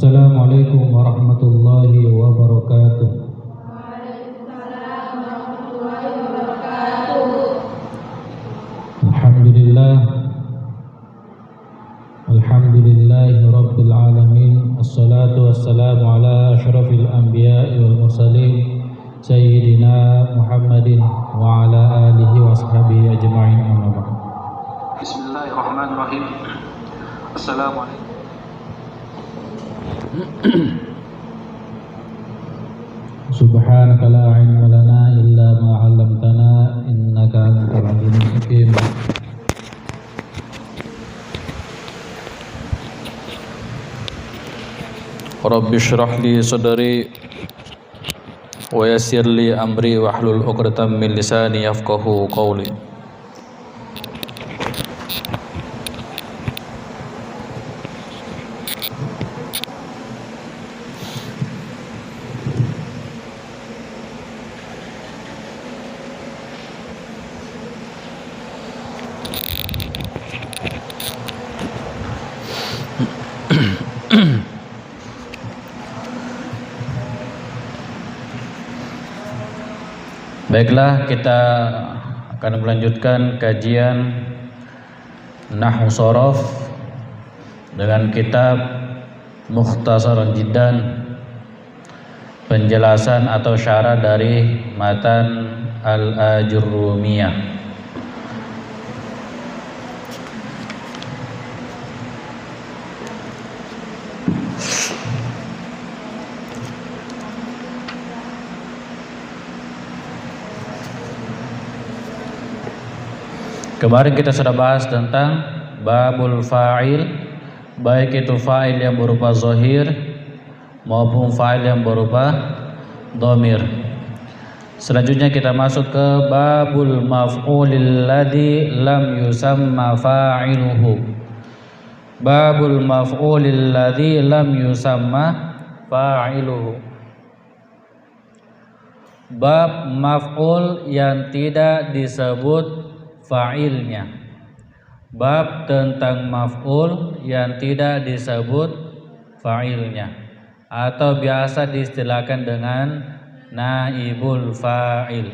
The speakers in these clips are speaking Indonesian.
Assalamualaikum warahmatullahi wabarakatuh. Waalaikumsalam warahmatullahi wabarakatuh. Alhamdulillahi rabbil alamin. Assalatu wassalamu ala asyrafil anbiya'i wal mursalin Sayyidina Muhammadin wa ala alihi wa ashabihi ajma'in, amma ba'd. Bismillahirrahmanirrahim. Assalamualaikum. Subhanaka la ilma lana illa ma 'allamtana innaka antal alimul hakim. Rabbi shrah li sadri wa yassir li amri wahlul 'uqdatam min lisani yafqahu qawli. Baiklah, kita akan melanjutkan kajian Nahwu Shorof dengan kitab Mukhtasar Jiddan, penjelasan atau syarah dari matan Al-Ajurrumiyah. Kemarin kita sudah bahas tentang babul fa'il, baik itu fa'il yang berupa zahir maupun fa'il yang berupa dhamir. Selanjutnya kita masuk ke babul maf'ulil ladzi lam yusamma fa'iluhu. Babul maf'ulil ladzi lam yusamma fa'iluhu. Bab maf'ul yang tidak disebut fa'ilnya. Bab tentang maf'ul yang tidak disebut fa'ilnya, atau biasa diistilahkan dengan naibul fa'il.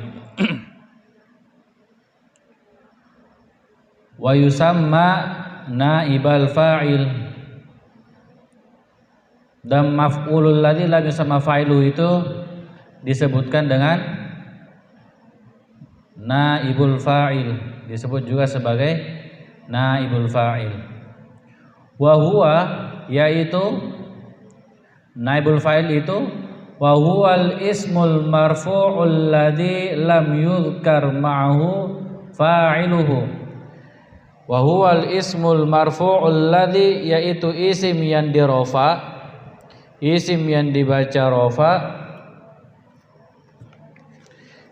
Wa yusamma naibal fa'il. Dan maf'ulul ladzi lam yusamma fa'iluhu itu disebutkan dengan naibul fa'il, disebut juga sebagai naibul fa'il. Wa huwa, yaitu naibul fa'il itu wa huwal ismul marfu'ul ladzi lam yuzkar ma'ahu fa'iluhu. Wa huwal ismul marfu'ul ladzi, yaitu isim yang dirofa, isim yang dibaca rofa,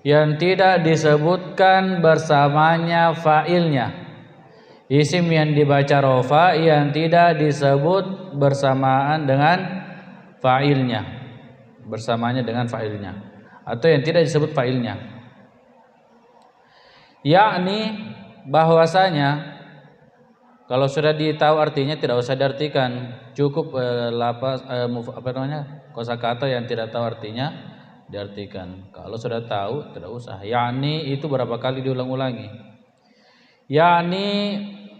yang tidak disebutkan bersamanya fa'ilnya. Isim yang dibaca rofa yang tidak disebut bersamaan dengan fa'ilnya, bersamanya dengan fa'ilnya, atau yang tidak disebut fa'ilnya. Yakni bahwasanya, kalau sudah ditahu artinya tidak usah diartikan, cukup kosakata yang tidak tahu artinya diartikan. Kalau sudah tahu tidak usah. Yakni itu berapa kali diulang-ulangi. Yakni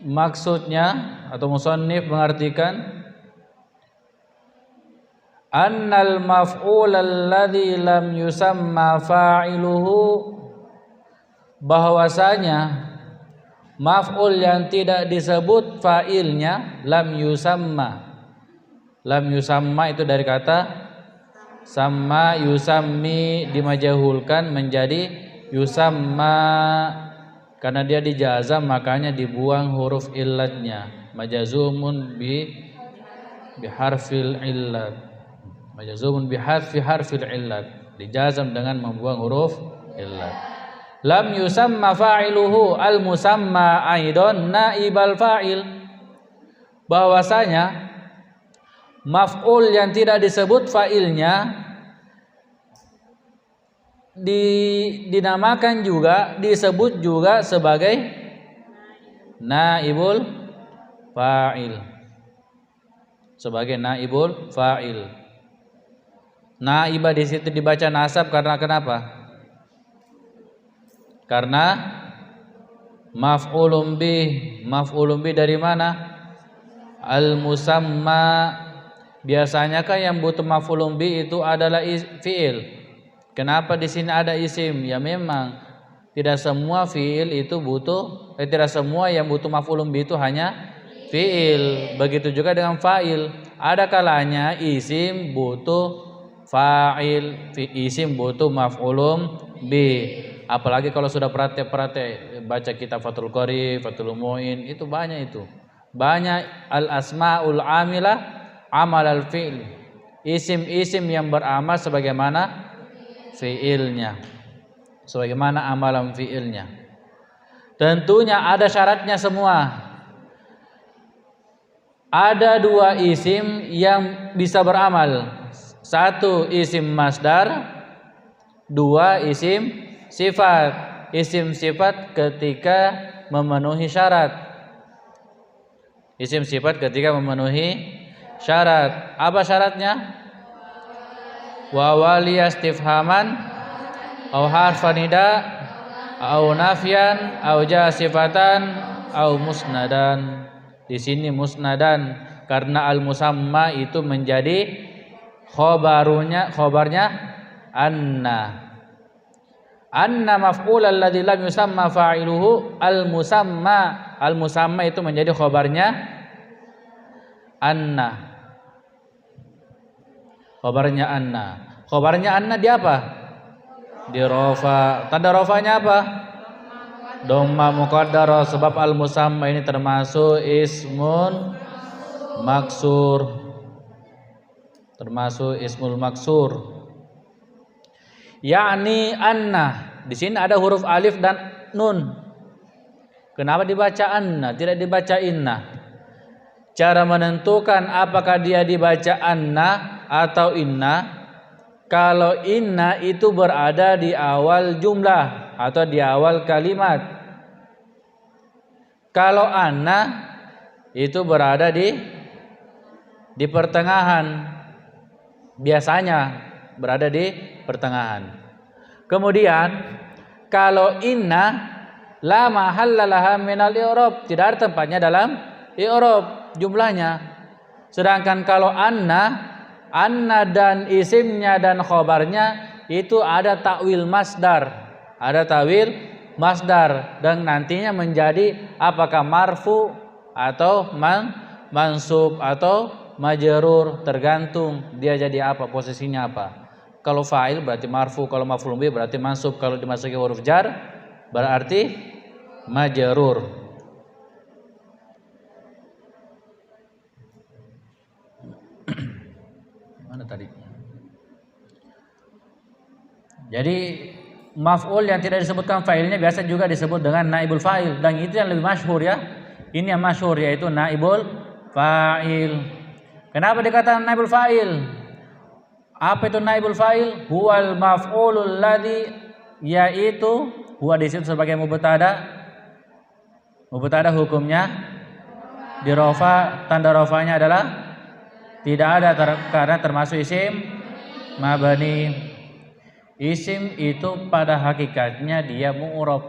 maksudnya, atau musannif mengartikan annal maf'ul alladzi lam yusamma fa'iluhu, bahwasanya maf'ul yang tidak disebut fa'ilnya, lam yusamma. Lam yusamma itu dari kata sama yusammi, dimajahulkan menjadi yusamma, karena dia dijazam makanya dibuang huruf illatnya. Majazumun biharfil illat, majazumun harfil illat, dijazam dengan membuang huruf illat. Lam yusamma fa'iluhu al musamma aidon naibal fa'il, bahwasanya maf'ul yang tidak disebut fa'ilnya dinamakan juga, disebut juga sebagai naibul fa'il. sebagai naibul fa'il. Naibah di situ dibaca nasab karena kenapa? Karena maf'ulun bih. Maf'ulun bih dari mana? Al-musamma. Biasanya kan yang butuh maf'ulun bih itu adalah fi'il. Kenapa di sini ada isim? Ya memang tidak semua fi'il itu butuh, tidak semua yang butuh maf'ulun bih itu hanya fi'il. Begitu juga dengan fa'il. Ada kalanya isim butuh fa'il, isim butuh maf'ulun bih. Apalagi kalau sudah praktek baca kitab Fathul Qorib, Fathul Mu'in, itu banyak itu. Banyak al-asma'ul amilah amal al-fi'l. Isim-isim yang beramal sebagaimana fi'ilnya, sebagaimana amalan fi'ilnya. Tentunya ada syaratnya semua. Ada dua isim yang bisa beramal. Satu isim masdar, dua isim sifat. Isim sifat ketika memenuhi syarat. Isim sifat ketika memenuhi syarat. Apa syaratnya? Wa waliya istifhaman au harfa nida au nafyan au jasifatan au musnadan. Di sini musnadan karena al-musamma itu menjadi khobarnya anna. Anna maf'ul alladzi lam yusamma fa'iluhu al-musamma. Al-musamma itu menjadi khobarnya anna. Khobarnya anna. Khobarnya anna di apa? Di rofa. Tanda rofanya apa? Dhamma muqaddarah, sebab al-musamma ini termasuk ismun maksur. Termasuk ismul maksur. Yakni anna. Di sini ada huruf alif dan nun. Kenapa dibaca anna, tidak dibaca inna? Cara menentukan apakah dia dibaca anna atau inna. Kalau inna itu berada di awal jumlah atau di awal kalimat. Kalau anna itu berada di pertengahan. Biasanya berada di pertengahan. Kemudian kalau inna la mahalla laha minal i'rab, tidak ada tempatnya dalam i'rab jumlahnya. Sedangkan kalau anna dan isimnya dan khobarnya itu ada takwil masdar. Ada takwil masdar dan nantinya menjadi apakah marfu atau mansub atau majrur, tergantung dia jadi apa, posisinya apa. Kalau fa'il berarti marfu, kalau maf'ul bih berarti mansub, kalau dimasuki huruf jar berarti majrur. Mana tadi? Jadi maf'ul yang tidak disebutkan fa'ilnya biasa juga disebut dengan naibul fa'il, dan itu yang lebih masyhur ya. Ini yang masyhur yaitu naibul fa'il. Kenapa dikatakan naibul fa'il? Apa itu naibul fa'il? Huwal maf'ulul ladzi, yaitu huwa di situ sebagai mubtada. Mubtada hukumnya di rafa, tanda rafanya adalah tidak ada karena termasuk isim mabani. Isim itu pada hakikatnya dia mu'rab.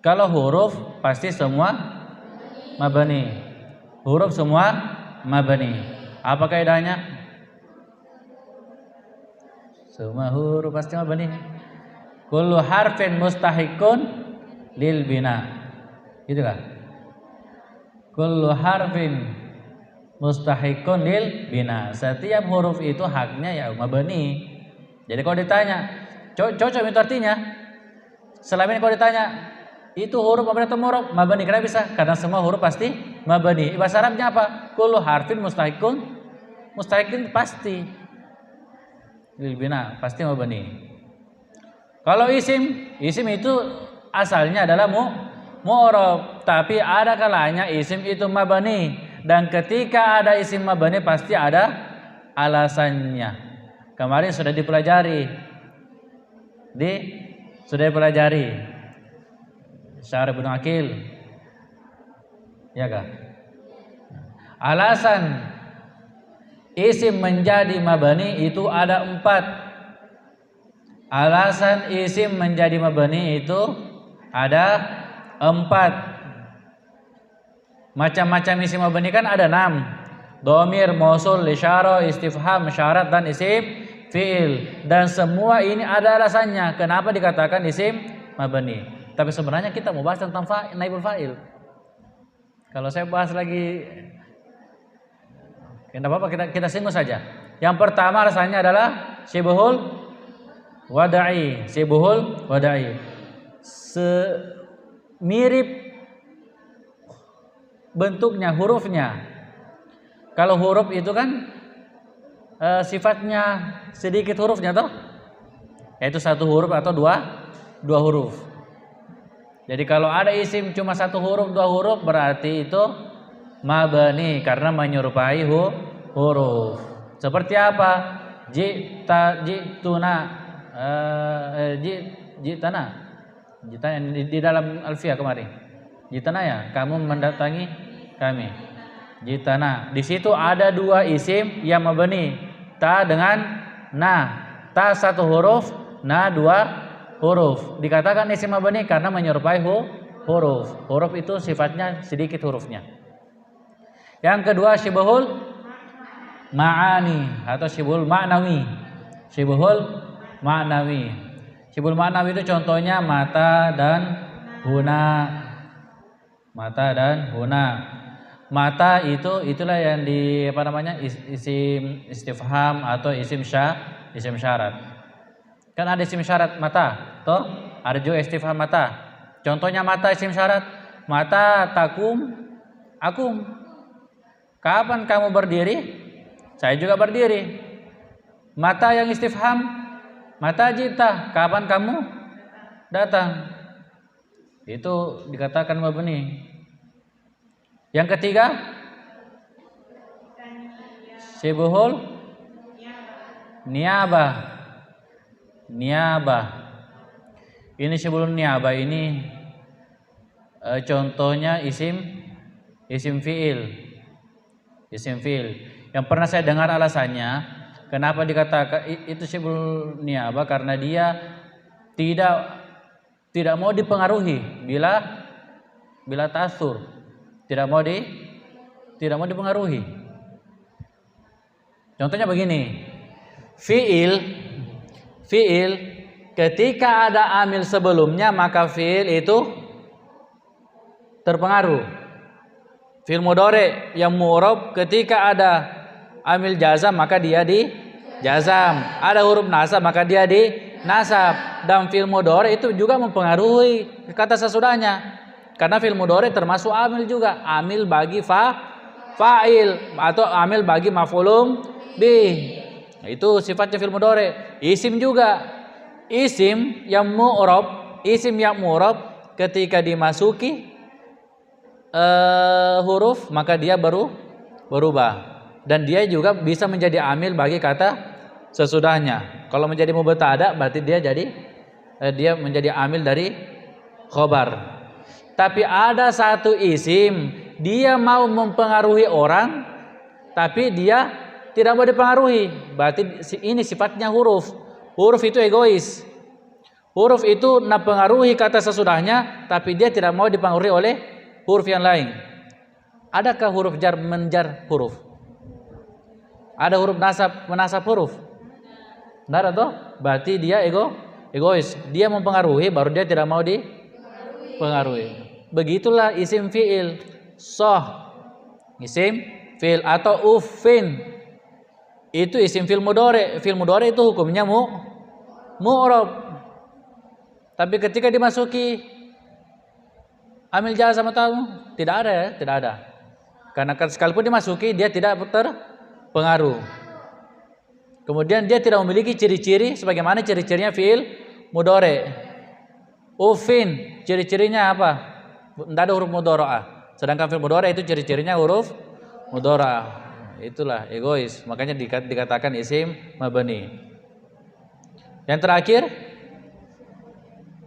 Kalau huruf pasti semua mabani. Huruf semua mabani. Apa kaidahnya? Semua huruf pasti mabani. Kullu harfin mustahiqun lil bina. Gitu kan? Kullu harfin mustahiqun lil bina. Setiap huruf itu haknya ya mabani. Jadi kalau ditanya, cocok itu artinya. Selama ini kalau ditanya, itu huruf mabani atau mu'rab? Mabani. Kenapa bisa? Karena semua huruf pasti mabani. Bahasa Arabnya apa? Kullu harfin mustahiqun. Mustahiqun pasti lil bina, pasti mabani. Kalau isim itu asalnya adalah mu'rab, tapi ada kalanya isim itu mabani, dan ketika ada isim mabani pasti ada alasannya. Kemarin sudah dipelajari. Syarah Ibnu Aqil. Ya kan? Alasan isim menjadi mabani itu ada 4. Alasan isim menjadi mabani itu ada 4. Macam-macam isim mabani kan ada 6. Dhamir, mausul, isyarah, istifham, syarat dan isim fi'il. Dan semua ini ada alasannya kenapa dikatakan isim mabani. Tapi sebenarnya kita mau bahas tentang naibul fa'il. Kalau saya bahas lagi, tidak apa-apa, kita singgung saja. Yang pertama alasannya adalah syibhul wada'i. Syibhul wada'i. Mirip bentuknya, hurufnya. Kalau huruf itu kan sifatnya sedikit hurufnya toh, yaitu 1 huruf atau dua huruf. Jadi kalau ada isim cuma 1 huruf, 2 huruf berarti itu mabani karena menyerupai huruf. Seperti apa? Jitana di dalam Alfiyah kemarin. Jitana ya, kamu mendatangi kami. Jitana. Di situ ada 2 isim yang mabani. Ta dengan na. Ta 1 huruf, na 2 huruf. Dikatakan isim mabani karena menyerupai huruf. Huruf itu sifatnya sedikit hurufnya. Yang kedua syibhul ma'ani atau syibhul ma'nawi. Syibhul ma'nawi. Syibhul ma'nawi itu contohnya mata dan huna. Mata dan huna. Mata itulah yang isim istifham atau isim syarat. Kan ada isim syarat mata, toh? Ada juga istifham mata. Contohnya mata isim syarat. Mata takum akum. Kapan kamu berdiri? Saya juga berdiri. Mata yang istifham. Mata jita. Kapan kamu datang? Itu dikatakan mabni. Yang ketiga syibhul niyabah. Ini syibhul niyabah ini contohnya isim fi'il. Isim fi'il. Yang pernah saya dengar alasannya kenapa dikatakan itu syibhul niyabah karena dia tidak mau dipengaruhi bila tasur. Tidak mau dipengaruhi. Contohnya begini. Fi'il ketika ada amil sebelumnya maka fi'il itu terpengaruh. Fi'il mudhari yang mu'rab ketika ada amil jazam maka dia di jazam. Ada huruf nasab maka dia di nasab. Dan fi'il mudhari itu juga mempengaruhi kata sesudahnya. Karena fi'il mudhari termasuk amil juga, amil bagi fa'il atau amil bagi maf'ulun bih. Nah, itu sifatnya fi'il mudhari. Isim juga. Isim yang mu'rab ketika dimasuki huruf maka dia berubah. Dan dia juga bisa menjadi amil bagi kata sesudahnya. Kalau menjadi mubtada berarti dia menjadi amil dari khobar. Tapi ada satu isim, dia mau mempengaruhi orang, tapi dia tidak mau dipengaruhi. Berarti ini sifatnya huruf. Huruf itu egois. Huruf itu mempengaruhi kata sesudahnya, tapi dia tidak mau dipengaruhi oleh huruf yang lain. Adakah huruf jar menjar huruf? Ada huruf nasab menasab huruf? Tidak ada toh? Berarti dia egois. Dia mempengaruhi, baru dia tidak mau dipengaruhi. Begitulah isim fi'il. Isim fi'il atau uffin. Itu isim fi'il mudhari. Fi'il mudhari itu hukumnya mu'rab. Tapi ketika dimasuki amil jazam atau tidak ada. Karena sekalipun dimasuki dia tidak terpengaruh. Kemudian dia tidak memiliki ciri-ciri sebagaimana ciri-cirinya fi'il mudhari. Uffin, ciri-cirinya apa? Tidak ada huruf mudhara'ah. Sedangkan fi'il mudhari itu ciri-cirinya huruf mudhara'ah. Itulah egois. Makanya dikatakan isim mabni. Yang terakhir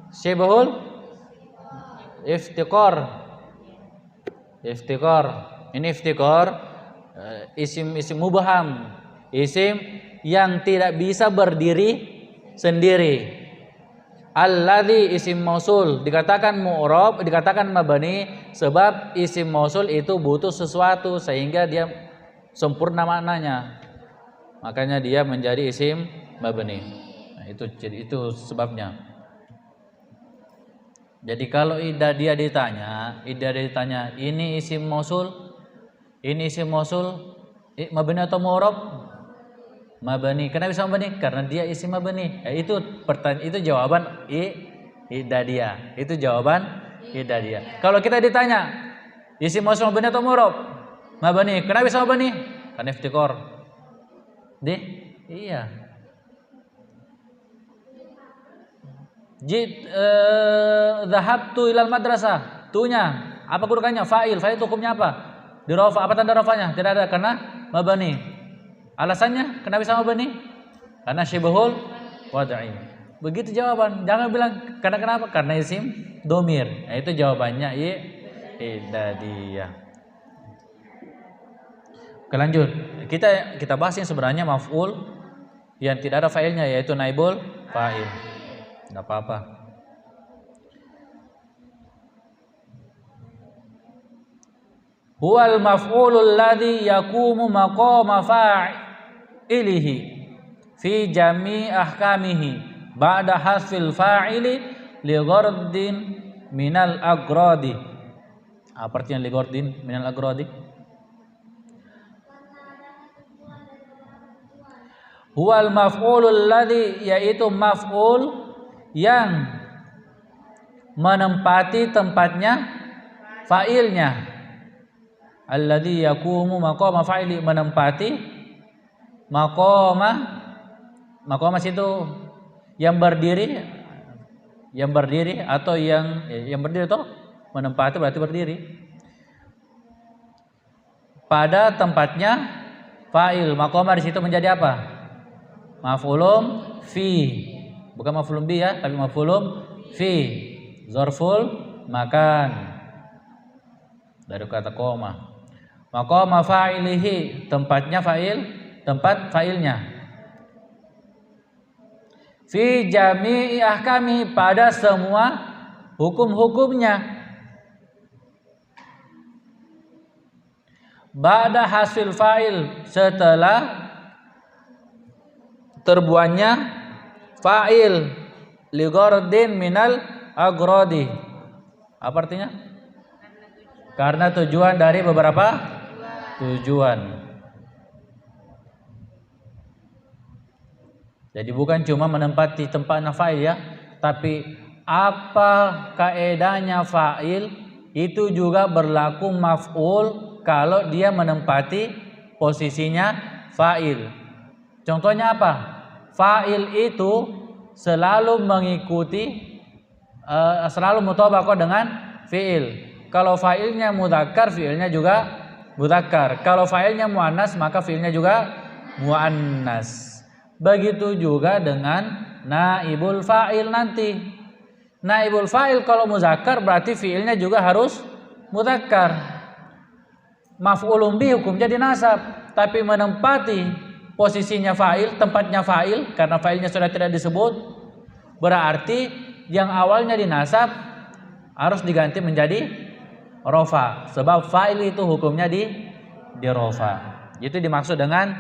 syibhul iftiqar. Ini iftiqar isim mubham, isim yang tidak bisa berdiri sendiri. Alladzi isim mausul dikatakan mu'rab, dikatakan mabani sebab isim mausul itu butuh sesuatu sehingga dia sempurna maknanya. Makanya dia menjadi isim mabani. Nah, itu sebabnya. Jadi kalau dia ditanya, ini isim mausul, mabani atau mu'rab? Mabani. Kenapa bisa mabani? Karena dia isim mabani. Itu pertanyaan, itu jawaban idadiyah. Itu jawaban idadiyah. Kalau kita ditanya, isim mausul mabani atau mu'rab? Mabani. Kenapa bisa mabani? Karena iftikor. Iya. Dhahabtu ilal madrasah. Tunya, apa kedudukannya? Fa'il. Fa'il itu hukumnya apa? Dirofa. Apa tanda rofanya? Tidak ada karena mabani. Alasannya kenapa bisa mabani? Karena syibhul wad'i. Begitu jawaban. Jangan bilang karena kenapa? Karena isim domir. Nah, itu jawabannya idadiyah. Oke, lanjut. Kita bahas yang sebenarnya maf'ul yang tidak ada fa'ilnya, yaitu naibul fa'il. Enggak apa-apa. Huwal maf'ulul ladzi yaqumu maqama fa'ilihi fi jami' ahkamihi ba'da hasfil fa'ili li ghardin minal agradi. Apa artinya li ghardin minal agradi? Huwal maf'ulul ladzi, yaitu maf'ul yang menempati tempatnya fa'ilnya. Alladzi yaqumu maqama fa'ili, menempati maqama situ yang berdiri atau yang berdiri itu menempati berarti berdiri pada tempatnya fa'il. Maqama di situ menjadi apa? Maf'ulun fi, bukan maf'ulun bi ya, tapi maf'ulun fi, zarful makan dari kata koma. Maqama fa'ilihi, tempatnya fa'il, tempat fa'ilnya. Fi jami'i ahkami, pada semua hukum-hukumnya. Ba'da hasil fa'il, setelah terbuatnya fa'il li ghardin minal agradi. Apa artinya? Karena tujuan dari beberapa tujuan. Jadi bukan cuma menempati tempatnya fa'il ya, tapi apa kaedahnya fa'il itu juga berlaku maf'ul kalau dia menempati posisinya fa'il. Contohnya apa? Fa'il itu selalu mengikuti selalu mutabaqah dengan fi'il. Kalau fa'ilnya mudzakkar, fi'ilnya juga mudzakkar. Kalau fa'ilnya muannas, maka fi'ilnya juga muannas. Begitu juga dengan naibul fa'il nanti. Naibul fa'il kalau mudzakkar berarti fi'ilnya juga harus mudzakkar. Maf'ulun bi hukumnya dinasab, tapi menempati posisinya fa'il, tempatnya fa'il, karena fa'ilnya sudah tidak disebut, berarti yang awalnya dinasab harus diganti menjadi rofa, sebab fa'il itu hukumnya di rofa. Itu dimaksud dengan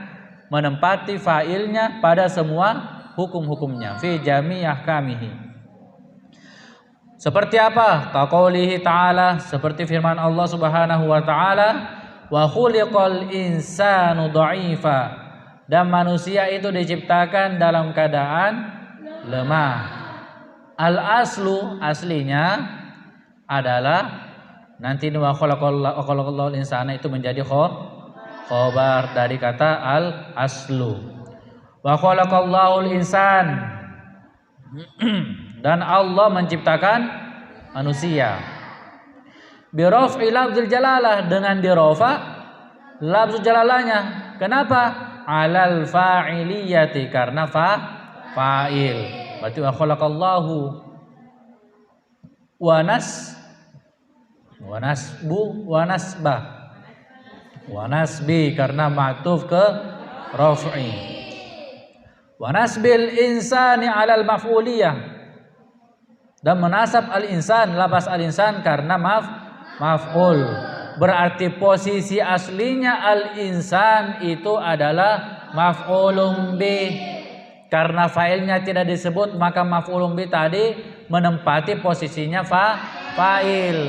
menempati fa'ilnya pada semua hukum-hukumnya, fi jami' ahkamihi. Seperti apa? Kaqaulihi ta'ala, seperti firman Allah Subhanahu wa ta'ala, wa khuliqal insanu dha'ifa, dan manusia itu diciptakan dalam keadaan lemah. Al aslu, aslinya adalah nanti wa khalaqallahu insana itu menjadi khobar dari kata al aslu. Wa khalaqallahu insan, dan Allah menciptakan manusia. Bi raf'i lafzul jalalah, dengan dirofa lafzul jalalahnya. Kenapa? Alal fa'iliyati, karena fa'il. Berarti wa khalaqallahu wa nasbu wa nasbah. Wa nasbi karena ma'tuf ke raf'i. Wa nasbil insani 'alal maf'uliyah. Dan menasab al-insan, lafaz al-insan karena maf'ul. Berarti posisi aslinya al-insan itu adalah maf'ulun bih. Karena fa'ilnya tidak disebut, maka maf'ulun bih tadi menempati posisinya fa'il.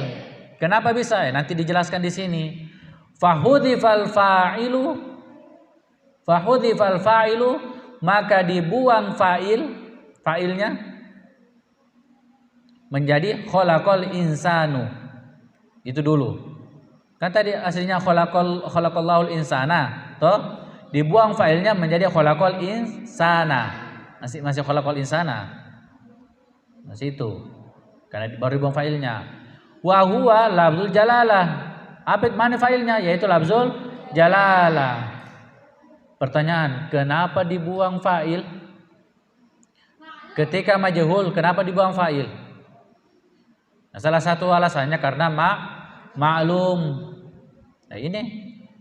Kenapa bisa? Nanti dijelaskan di sini. Fahudhifal fa'ilu, maka dibuang fa'ilnya menjadi khalaqal insanu. Itu dulu. Kan tadi aslinya khalaqallahul insana, toh dibuang fa'ilnya menjadi khalaqal insana. Masih khalaqal insana. Masih itu. Karena baru dibuang fa'ilnya. Wa huwa lafzul jalalah. Apa mana fa'ilnya? Yaitu lafzul jalalah. Pertanyaan, kenapa dibuang fa'il? Ketika majhul, kenapa dibuang fa'il? Nah, salah satu alasannya karena ma'lum. Nah, ini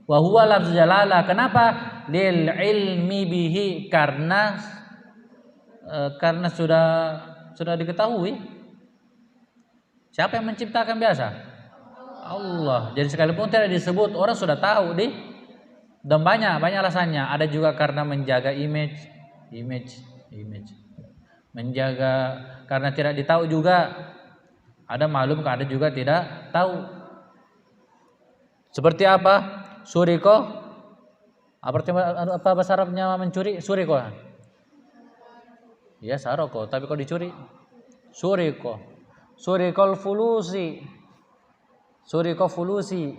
wa huwa lafzul jalalah. Kenapa? Lil ilmi bihi, karena sudah diketahui. Siapa yang menciptakan biasa? Allah. Jadi sekalipun tidak disebut, orang sudah tahu dan banyak alasannya. Ada juga karena menjaga image. Menjaga karena tidak ditahu juga. Ada maklum, ada juga tidak tahu. Seperti apa? Suriko. Apa bahasa Arabnya mencuri? Suriko. Ya saroko, tapi kok dicuri? Suriko. Surikol fulusi. Suriko fulusi.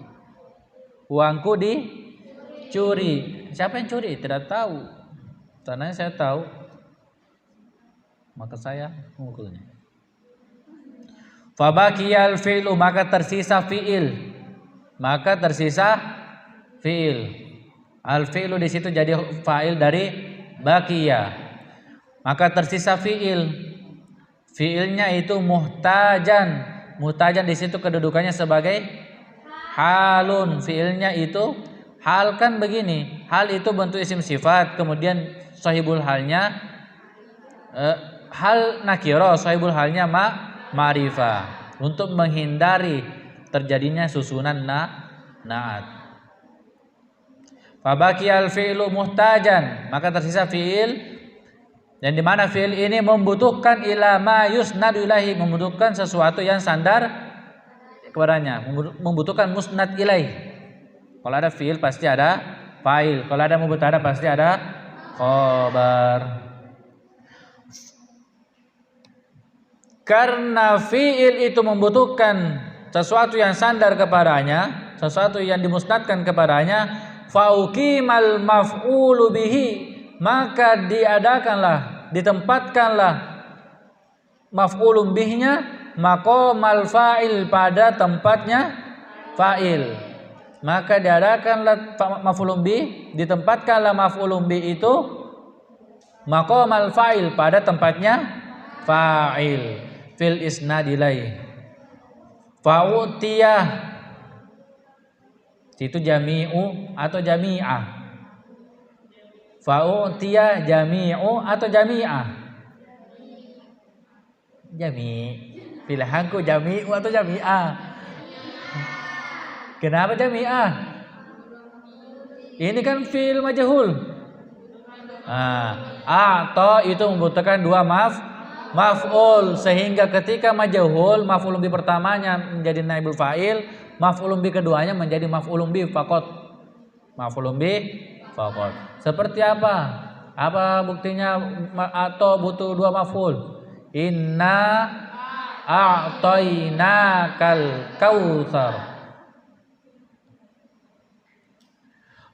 Uangku dicuri. Siapa yang curi? Tidak tahu. Tandanya saya tahu. Maka saya mengukulnya. Fabaqiyal fi'lu, maka tersisa fi'il. Al fi'lu di situ jadi fa'il dari baqiya. Maka tersisa fi'il. Fi'ilnya itu muhtajan. Muhtajan di situ kedudukannya sebagai halun. Fi'ilnya itu hal, kan begini. Hal itu bentuk isim sifat, kemudian sahibul halnya hal nakiro, sahibul halnya ma'rifah, untuk menghindari terjadinya susunan na'at. Fabaqiyal fi'lu muhtajan, maka tersisa fi'il, dan di mana fi'il ini membutuhkan ila ma yusnadu ilahi, membutuhkan sesuatu yang sandar kepadanya, membutuhkan musnad ilaih. Kalau ada fi'il pasti ada fa'il, kalau ada mubtada pasti ada khabar. Karena fi'il itu membutuhkan sesuatu yang sandar kepadanya, sesuatu yang dimusnadkan kepadanya, fauqimal maf'ulu bihi, maka ditempatkanlah maf'ulun bihnya maqamal fa'il, pada tempatnya fa'il. Maka diadakanlah maf'ulun bih, ditempatkanlah maf'ulun bih itu maqamal fa'il, pada tempatnya fa'il. Fil isnad ilaih. Fa'utiyah, itu jami'u atau jami'ah. Fa'utiyah jami'u atau jami'ah. Pilihanku jami'u atau jami'ah. Kenapa jami'ah? Ini kan fi'il majhul. Atau itu membutuhkan dua maf'ul, sehingga ketika majhul, maf'ulun bi pertamanya menjadi naibul fa'il, maf'ulun bi keduanya menjadi maf'ulun bi faqat. Maf'ulun bi faqat. Seperti apa? Apa buktinya atau butuh dua maf'ul? Inna a'tainakal kautsar.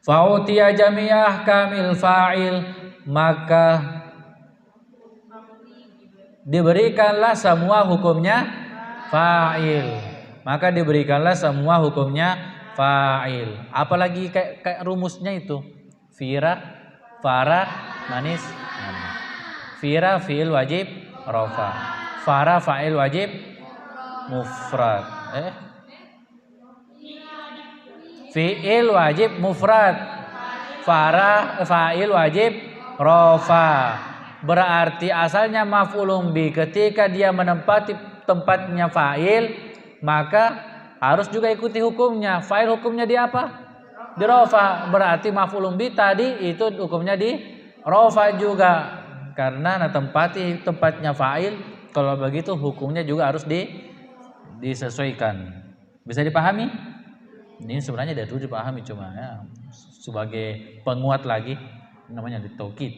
Fa'utiya jami'ah kamil fa'il, maka diberikanlah semua hukumnya fa'il. Maka diberikanlah semua hukumnya fa'il. Apalagi kayak rumusnya itu. Fira, fara, manis. Fira fi'il wajib rafa. Fara fa'il wajib mufrad. fi'il wajib mufrad, fa'il wajib rofa. Berarti asalnya maf'ulun bi ketika dia menempati tempatnya fa'il, maka harus juga ikuti hukumnya. Fa'il hukumnya di apa? Di rofa. Berarti maf'ulun bi tadi itu hukumnya di rofa juga. Karena tempati tempatnya fa'il, kalau begitu hukumnya juga harus disesuaikan. Bisa dipahami? Ini sebenarnya dari dulu dipahami, cuma ya sebagai penguat lagi namanya ditaukid.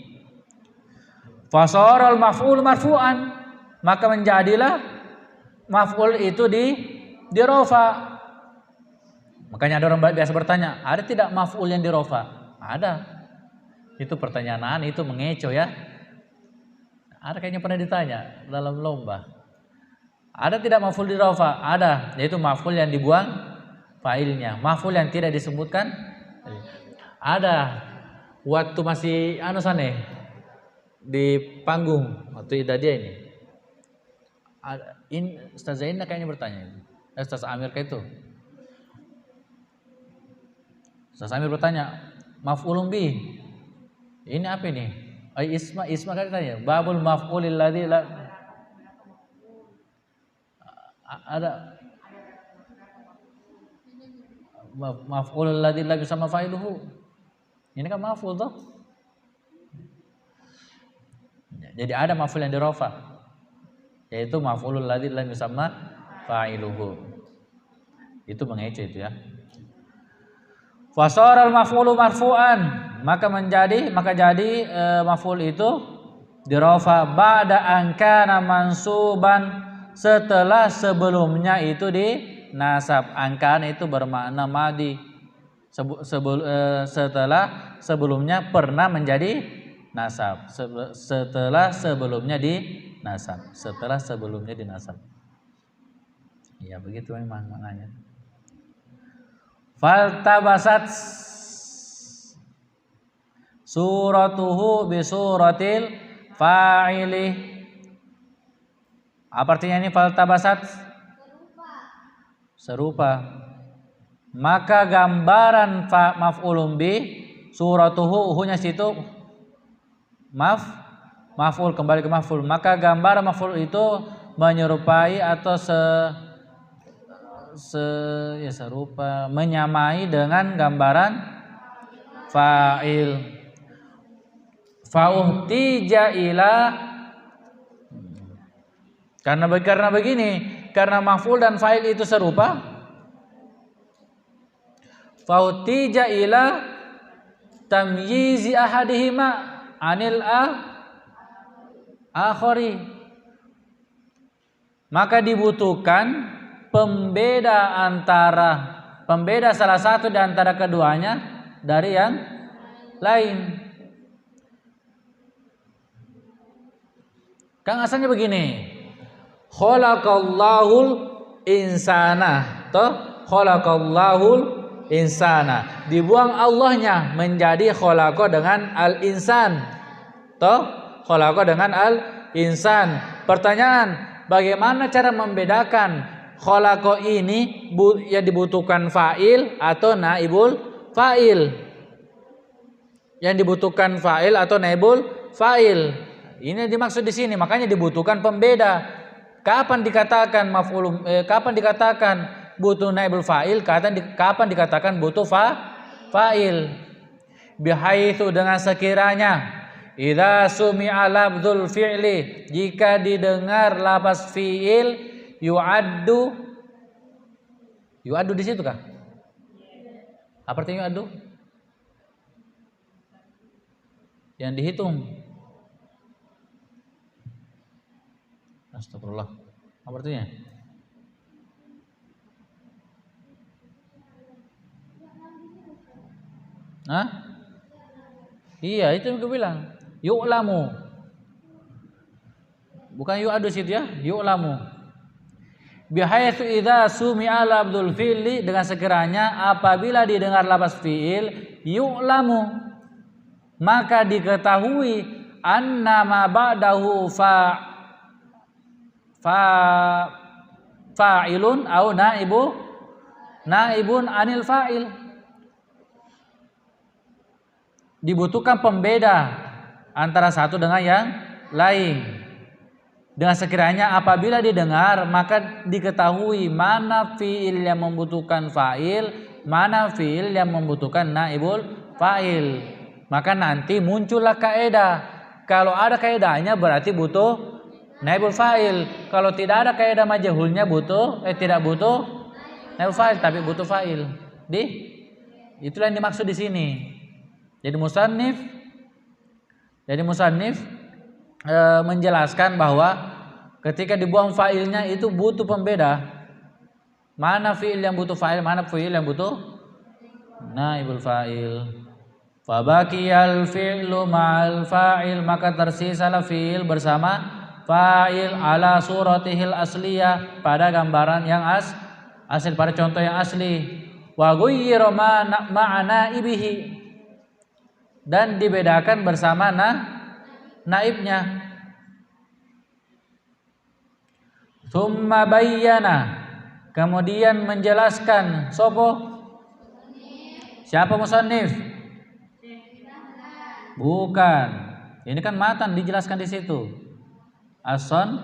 Fasaral maf'ul marfu'an, maka menjadilah maf'ul itu di rofa. Makanya ada orang biasa bertanya, ada tidak maf'ul yang di rofa? Ada. Itu pertanyaan itu mengecoh ya. Ada kayaknya pernah ditanya dalam lomba. Ada tidak maf'ul di rofa? Ada, yaitu maf'ul yang dibuang fa'ilnya. Maf'ul yang tidak disebutkan ada. Waktu masih sana di panggung waktu dia ini. Ustaz Zainah kayaknya bertanya. Ustaz Amir kayak itu. Ustaz Amir bertanya, maf'ulun bi. Ini apa ini? Isma kan tanya, babul maf'ulil ladzi ada maf'ulul ladzi la bisa mafa'iluhu. Ini kan maf'ul toh. Jadi ada maf'ul yang dirofa, yaitu maf'ulul ladzi la bisa mafa'iluhu. Itu mengecoh itu ya. Fasaral maf'ulu marfu'an, maka jadi maf'ul itu dirofa ba'da an kana mansuban, setelah sebelumnya itu di nasab. Angkan itu bermakna madi. Setelah sebelumnya pernah menjadi nasab. Setelah sebelumnya di nasab. Ya begitu memang maknanya. Faltabasat suratuhu bi suratil fa'ili. Apa artinya ini faltabasat? Serupa. Maka gambaran maf'ulun bi suratuhu, uhunya situ maf'ul, kembali ke maf'ul. Maka gambaran maf'ul itu menyerupai atau serupa, menyamai dengan gambaran fa'il. Fa'uhtija ila, karena begini, karena maf'ul dan fa'il itu serupa, fa'uhtija ila tamyizi ahadihima anil akhari, maka dibutuhkan pembeda salah satu di antara keduanya dari yang lain. Kan asalnya begini, khalaqallahul insana, khalaqallahul insana, dibuang Allahnya menjadi khalaqa dengan al insan, khalaqa dengan al insan. Pertanyaan, bagaimana cara membedakan khalaqa ini yang dibutuhkan fa'il atau naibul fa'il? Yang dibutuhkan fa'il atau naibul fa'il. Ini dimaksud di sini, makanya dibutuhkan pembeda. Kapan dikatakan maf'ul, kapan dikatakan butuh naibul fa'il, kapan dikatakan butuh fa'il. Bihaitsu, dengan sekiranya, idza sumi'a lafdzul fi'li, jika didengar lafaz fi'il, yu'addu di situ kah? Apa artinya yu'addu? Yang dihitung. Astagfirullah. Apa artinya? Hah? Iya, itu yang gue bilang. Yu'lamu. Bukan yu'addu situ ya, yu'lamu. Bihaitsu idza sumi'a lafdzul fi'li, dengan sekiranya apabila didengar lafaz fi'il, yu'lamu, maka diketahui anna ma ba'dahu fa'ilun au naibun anil fa'il, dibutuhkan pembeda antara satu dengan yang lain. Dengan sekiranya apabila didengar maka diketahui mana fiil yang membutuhkan fa'il, mana fiil yang membutuhkan naibul fa'il. Maka nanti muncullah kaidah. Kalau ada kaidahnya berarti butuh naibul fa'il. Kalau tidak ada kaidah majhulnya tidak butuh naibul fa'il tapi butuh fa'il. Itulah yang dimaksud di sini. Jadi musannif menjelaskan bahwa ketika dibuang fa'ilnya itu butuh pembeda. Mana fi'il yang butuh fa'il, mana fi'il yang butuh naibul fa'il. Fabaqiyal fi'lu ma'al fa'il, maka tersisalah fi'il bersama fa'il ala suratihil asliyah, pada gambaran yang asli, pada contoh yang asli. Wa ghayyira ma'ana ibihi, dan dibedakan bersama naibnya. Tsumma bayyana, kemudian menjelaskan. Siapa musannif? Bukan. Ini kan matan dijelaskan di situ. As-San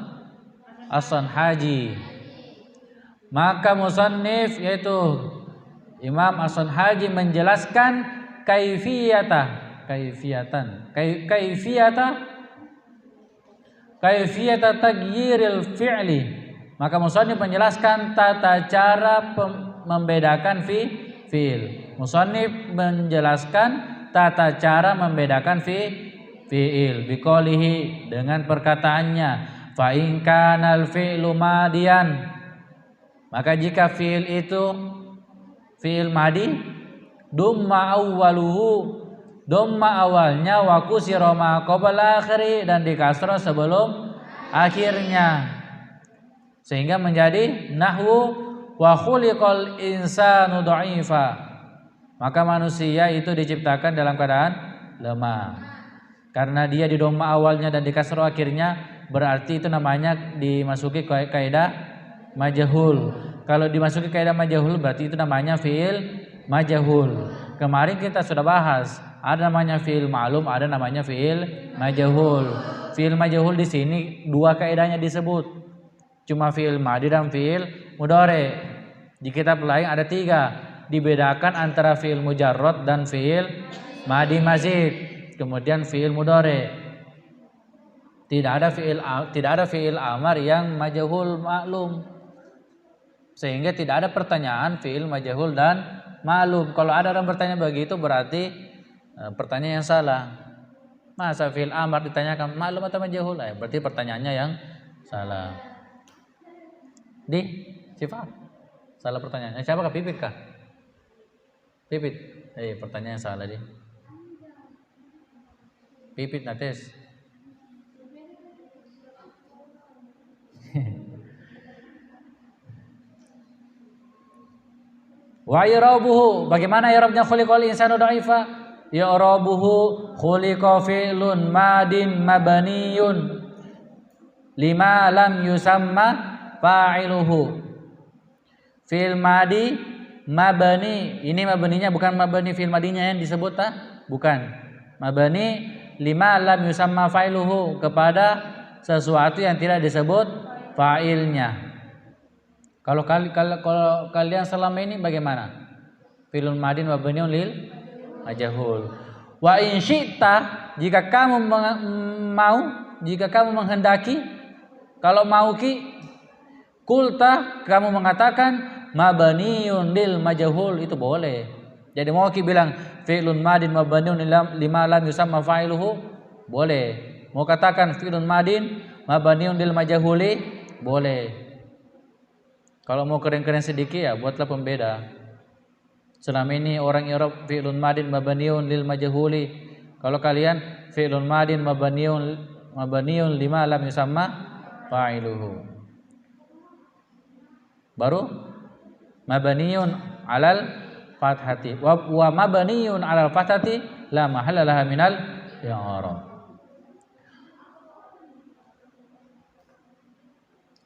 Haji. Maka musannif yaitu Imam As-San Haji menjelaskan kaifiyata tagyiril fi'li. Maka musannif menjelaskan tata cara membedakan fi'il. Musannif menjelaskan tata cara membedakan fi'il biqaulihi, dengan perkataannya fa in kanal fi'lu madiyan, maka jika fi'il itu fi'il madi, dumma awalnya wa kusira ma qabla akhiri, dan dikasrah sebelum akhirnya, sehingga menjadi nahwu wa khuliqal insanu dha'ifa, maka manusia itu diciptakan dalam keadaan lemah. Karena dia di dhamma awalnya dan dikasrah akhirnya, berarti itu namanya dimasuki kaidah majhul. Kalau dimasuki kaidah majhul berarti itu namanya fi'il majhul. Kemarin kita sudah bahas, ada namanya fi'il ma'lum, ada namanya fi'il majhul. Fi'il majhul di sini dua kaidahnya disebut, cuma fi'il madi dan fi'il mudhari. Di kitab lain ada tiga, dibedakan antara fi'il mujarrad dan fi'il madi mazid, kemudian fi'il mudhari. Tidak ada fi'il amar yang majhul ma'lum, sehingga tidak ada pertanyaan fi'il majhul dan ma'lum. Kalau ada orang bertanya begitu berarti pertanyaan yang salah. Masa fi'il amar ditanyakan ma'lum atau majhul? Berarti pertanyaannya yang salah. Siapa? Salah pertanyaannya. Siapa kah? Pipit kah? Pipit. Pertanyaan yang salah dia. Pipit nates. Wa i'rabuhu, bagaimana i'rabnya khuliqal insanu dha'ifa? I'rabuhu khuliqa fi'lun madin mabniyun lima lam yusamma fa'iluhu. Fi'il madi mabni, ini mabninya bukan mabni fi'il madinya yang disebut bukan. Mabni lima lam yusamma fa'iluhu, kepada sesuatu yang tidak disebut fa'ilnya. Kalau kalian selama ini bagaimana? Fi'lun madin mabniun lil majhul. Wa in syi'ta, jika kamu menghendaki, kalau mau kulta, kamu mengatakan mabniun lil majhul, itu boleh. Jadi mau bilang fi'lun madin mabniun lima lam yusamma fa'iluhu, boleh. Mau katakan fi'lun madin mabniun lil majhuli, boleh. Kalau mau keren-keren sedikit ya buatlah pembeda. Selama ini orang i'rab fi'lun madin mabniun lil majhuli. Kalau kalian fi'lun madin mabniun lima lam yusamma fa'iluhu. Baru mabniun alal fathati wa mabniun alal fathati la mahalla laha minal i'rab.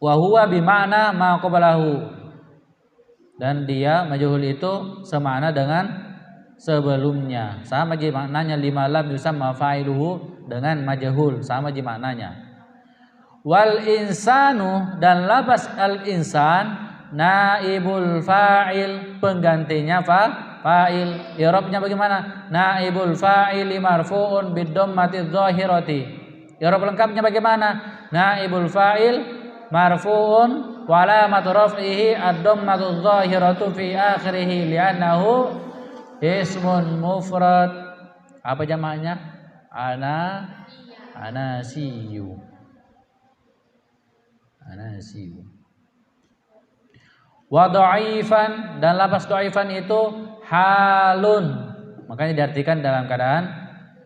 Wa huwa bima'na ma qablahu, dan dia majhul itu semakna dengan sebelumnya. Sama aja maknanya lima lam yusamma fa'iluhu dengan majhul, sama aja maknanya. Wal insanu dan labas al insan naibul fa'il, penggantinya fa'il. I'rabnya bagaimana? Naibul fa'il marfu'un bid dhammati dzahirati. I'rab lengkapnya bagaimana? Naibul fa'il marfu'un wa alamatu raf'ihi ad-dhammatu dzahiratu fi akhirih li'annahu ismun mufrad. Apa jamaknya? Anasiyu. Wa dhaifan dan lafaz dhaifan itu halun, makanya diartikan dalam keadaan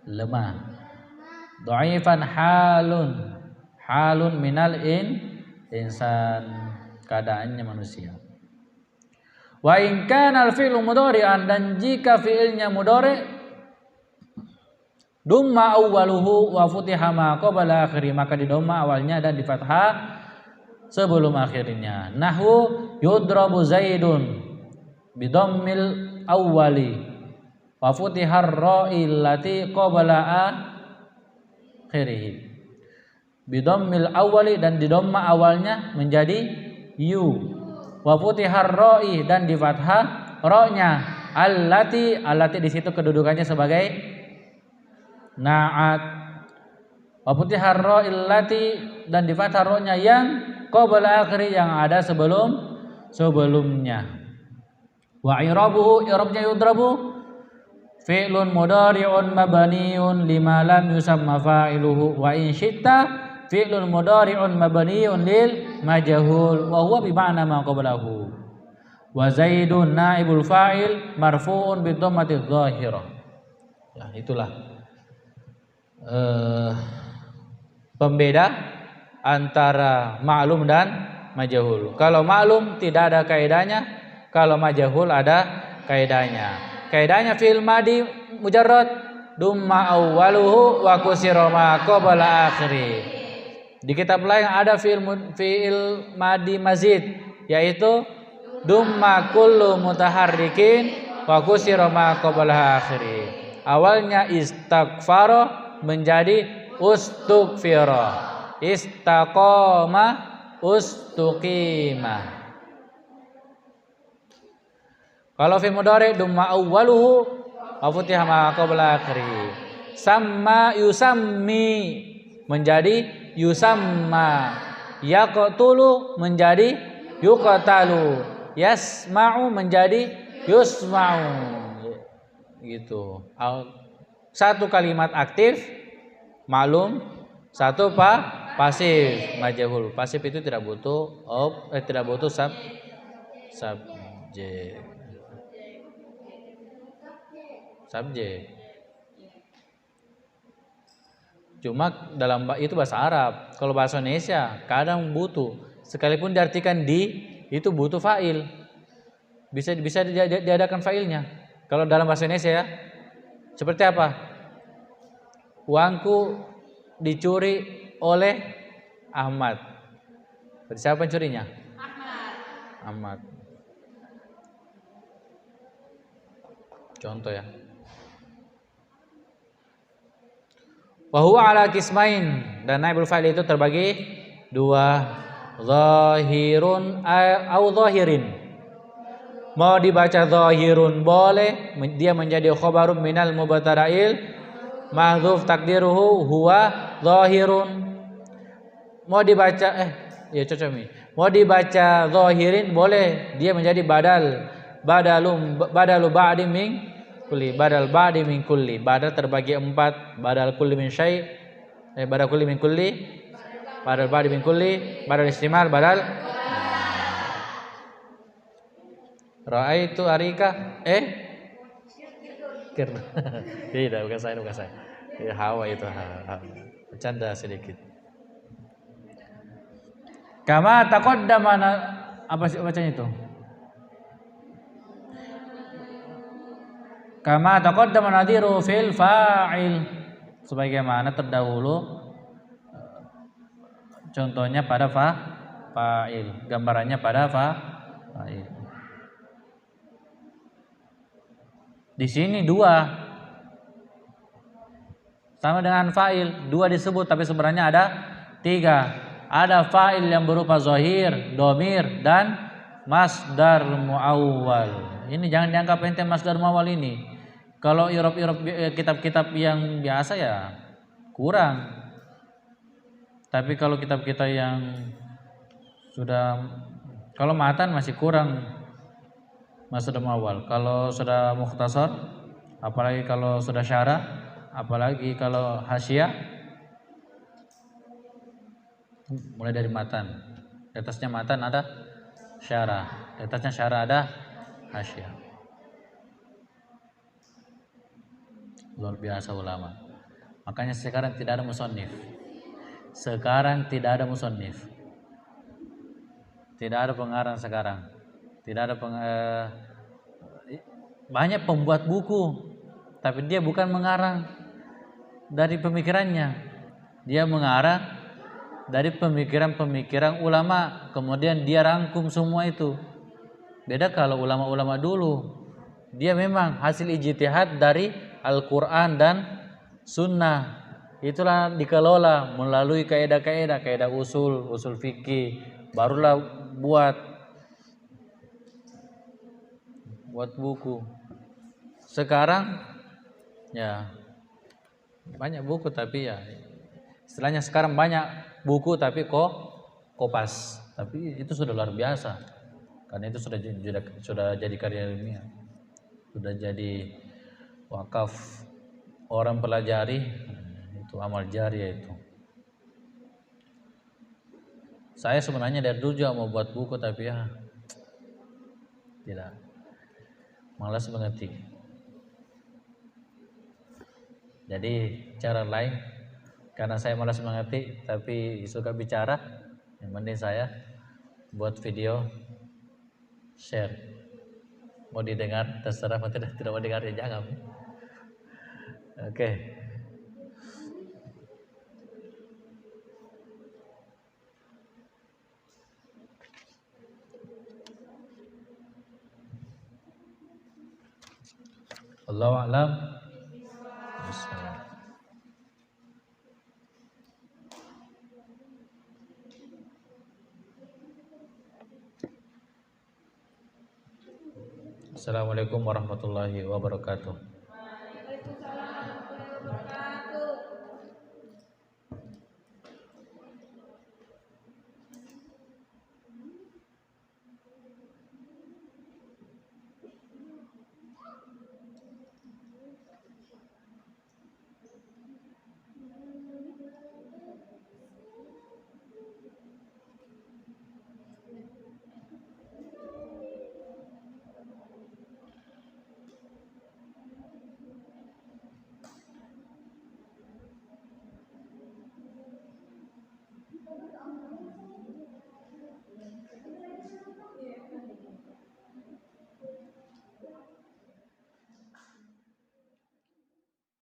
lemah. Dhaifan halun minal insan, keadaannya manusia. Wa in kana al-fi'lu mudhari'an, dan jika fi'ilnya mudhari' dumma awwaluhu wa futiha ma qabla akhiri, maka di dhamma awalnya dan di fathah sebelum akhirnya. Nahwu yudrabu Zaidun bi dhammil awwali wa futihar ra'i allati qabla akhirih. Bi dhammil awwali, dan di dhamma awalnya menjadi yu. Wa futihar ra'i, dan di fathah ra-nya. Allati di situ kedudukannya sebagai na'at. Wa futihar ra'i allati, dan di fathah ra-nya yang qabla akhiri, yang ada sebelumnya. Wa i'rabuhu, i'rabnya yudrabu fi'lun mudhari'un mabniun lima lam yusamma fa'iluhu, wa in syi'ta fi'lun mudhari'un mabniun lil majhul wa huwa bi ma'na ma qablahu. Wa Zaidun naibul fa'il marfu'un bi dhammati dhahirah. Ya, itulah pembeda antara ma'lum dan majhul. Kalau ma'lum tidak ada kaidahnya, kalau majhul ada kaidahnya. Kaidahnya fi'il madi mujarrad dumma awwaluhu wa kusira ma qabla akhiri. Di kitab lain ada fi'il madi mazid, yaitu dumma kullu mutaharrikin wa kusira ma qabla akhiri. Awalnya istaghfara menjadi ustughfira, istaqama ustuqima. Kalau fi mudhari dumma awwaluhu wa futiha ma qabla akhiri. Samma yusammi menjadi yusamma. Yaqtulu menjadi yuqtalu. Yasma'u menjadi yusma'u. Gitu. Satu kalimat aktif maklum, satu pasif majhul. Pasif itu tidak butuh subjek. Cuma dalam itu bahasa Arab. Kalau bahasa Indonesia kadang butuh, sekalipun diartikan di, itu butuh fa'il. Bisa diadakan fa'ilnya. Kalau dalam bahasa Indonesia ya. Seperti apa? Uangku dicuri oleh Ahmad. Berarti siapa pencurinya? Ahmad. Contoh ya. Wa huwa ala qismain, dan naibul fa'il itu terbagi dua, zahirun au zahirin. Mau dibaca zahirun boleh, dia menjadi khabarun minal mubtada'il mahdzuf takdiruhu huwa zahirun. Mau dibaca mau dibaca zahirin boleh, dia menjadi badalu ba'di min kulli, badal ba'di min kulli. Badal terbagi 4, badal kulli min syai', badal kulli min kulli, badal ba'di min kulli, badal istimal, badal ra'aitu arika tidak, bukan saya. Ya, hawa itu bercanda sedikit. Kama taqaddama, apa sih bacanya itu? Kama taqaddama nadhiru fil fa'il, sebagaimana terdahulu contohnya pada fa'il, gambarannya pada fa'il. Di sini dua, sama dengan fa'il, dua disebut tapi sebenarnya ada tiga. Ada fa'il yang berupa zahir, domir, dan masdar muawwal. Ini jangan dianggap ente masdar muawwal ini. Kalau Irab-irab kitab-kitab yang biasa ya kurang. Tapi kalau kitab-kitab yang sudah, kalau matan masih kurang masdar muawwal. Kalau sudah mukhtasar, apalagi kalau sudah syarah, apalagi kalau hasyiah, mulai dari matan. Di atasnya matan ada syarah, di atasnya syarah ada hasyiah. Luar biasa ulama. Makanya sekarang tidak ada musannif. Sekarang tidak ada musannif. Tidak ada pengarang sekarang. Tidak ada banyak pembuat buku, tapi dia bukan mengarang dari pemikirannya. Dia mengarang dari pemikiran-pemikiran ulama, kemudian dia rangkum semua itu. Beda kalau ulama-ulama dulu, dia memang hasil ijtihad dari Al-Quran dan Sunnah. Itulah dikelola melalui kaidah-kaidah, kaidah usul fikih, barulah buat buku. Sekarang ya banyak buku tapi ya istilahnya sekarang banyak buku tapi kopas. Tapi itu sudah luar biasa. Karena itu sudah jadi karya ilmiah. Sudah jadi wakaf orang pelajari, itu amal jariah itu. Saya sebenarnya dari dulu juga mau buat buku tapi ya tidak, malas mengerti. Jadi cara lain, karena saya malas mengerti tapi suka bicara, yang penting saya buat video share. Mau didengar terserah, mau tidak mau dengar ya jangan. Oke. Wallahu a'lam. Assalamualaikum warahmatullahi wabarakatuh.